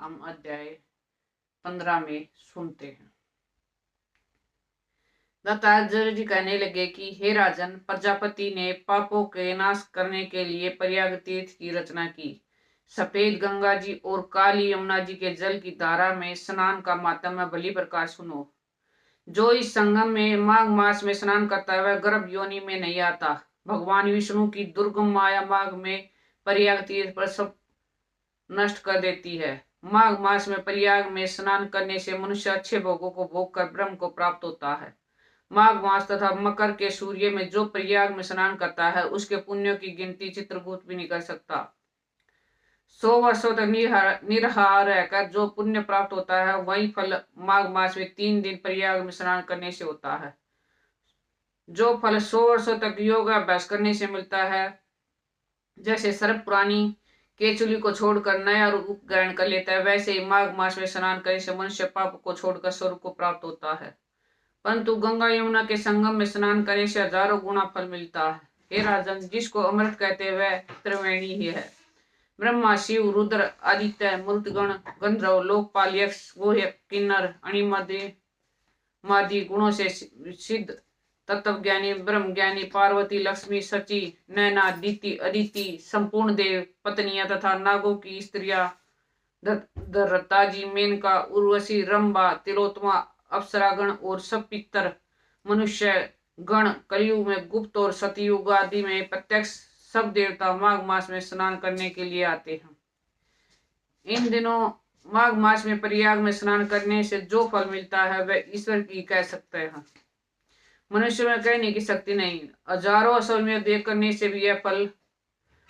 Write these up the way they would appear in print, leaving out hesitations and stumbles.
हम अध्याय 15 में सुनते हैं। दत्तात्रेय जी कहने लगे कि हे राजन, प्रजापति ने पापों के नाश करने के लिए प्रयाग तीर्थ की रचना की। सफेद गंगा जी और काली यमुना जी के जल की धारा में स्नान का मातम्य भली प्रकार सुनो। जो इस संगम में माघ मास में स्नान करता है वह गर्भ योनि में नहीं आता। भगवान विष्णु की दुर्गम माया माघ में प्रयाग तीर्थ पर सब नष्ट कर देती है। माघ मास में प्रयाग में स्नान करने से मनुष्य अच्छे भोगों को भोग कर ब्रह्म को प्राप्त होता है। माघ मास तथा मकर के सूर्य में जो प्रयाग में स्नान करता है उसके पुण्यों की गिनती चित्रगुप्त भी नहीं कर सकता। 100 वर्षों तक निराहार रहकर जो पुण्य प्राप्त होता है वही फल माघ मास में 3 दिन प्रयाग में स्नान करने से होता है। जो फल 100 वर्षों तक योग अभ्यास करने से मिलता है, जैसे सर्प प्राणी केचुली को छोड़कर नया रूप ग्रहण कर लेता है, वैसे ही माघ मास में स्नान करने से मनुष्य पाप को छोड़कर स्वर्ग को प्राप्त होता है। परंतु गंगा यमुना के संगम में स्नान करने से हजारों गुना फल मिलता है। हे राजन, जिसको अमृत कहते वह त्रिवेणी ही है। ब्रह्मा, शिव, रुद्र, आदित्य, मरुतगण, गंधर्व, लोकपाल, यक्ष, गोह्यक, किन्नर, अणिमादि गुणों से सिद्ध तत्वज्ञानी ब्रह्मज्ञानी पार्वती, लक्ष्मी, सची, नैना, दीति, अदिति, संपूर्ण देव, पत्नियां तथा नागों की स्त्रियां, धरताजी, मेनका, उर्वशी, रंभा, तिलोत्तमा, अप्सरागण और सब पितर मनुष्य गण, कलयुग में गुप्त और सतयुग आदि में प्रत्यक्ष सब देवता माघ मास में स्नान करने के लिए आते हैं। इन दिनों माघ मास में प्रयाग में स्नान करने से जो फल मिलता है वह ईश्वर की कह सकते हैं, मनुष्य में कहने की शक्ति नहीं। हजारों असुर देख करने से भी यह फल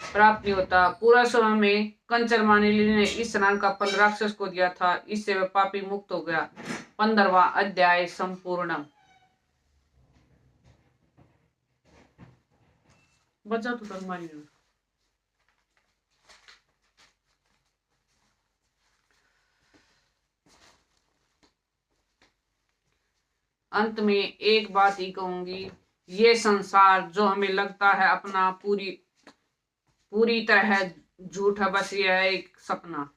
प्राप्त नहीं होता। पूरा समय में कंचर मानिली ने इस स्नान का फल राक्षस को दिया था, इससे वह पापी मुक्त हो गया। 15वां अध्याय संपूर्ण। बचा तो तक अंत में एक बात ही कहूंगी, ये संसार जो हमें लगता है अपना पूरी तरह झूठा, बस यह एक सपना।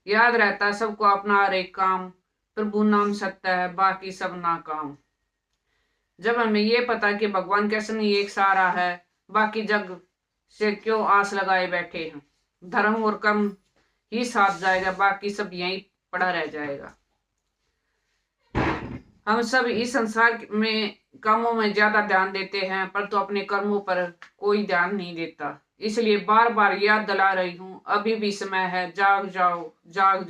याद रहता सबको अपना हर एक काम, प्रभु नाम सत्य है, बाकी सब नाकाम। जब हमें ये पता कि भगवान कैसे नहीं एक सहारा है, बाकी जग से क्यों आस लगाए बैठे हैं। धर्म और कर्म ही साथ जाएगा, बाकी सब यहीं पड़ा रह जाएगा। हम सब इस संसार में कामों में ज्यादा ध्यान देते हैं, पर तो अपने कर्मों पर कोई ध्यान नहीं देता। इसलिए बार बार याद दिला रही हूं, अभी भी समय है, जाग जाओ, जाग जाओ।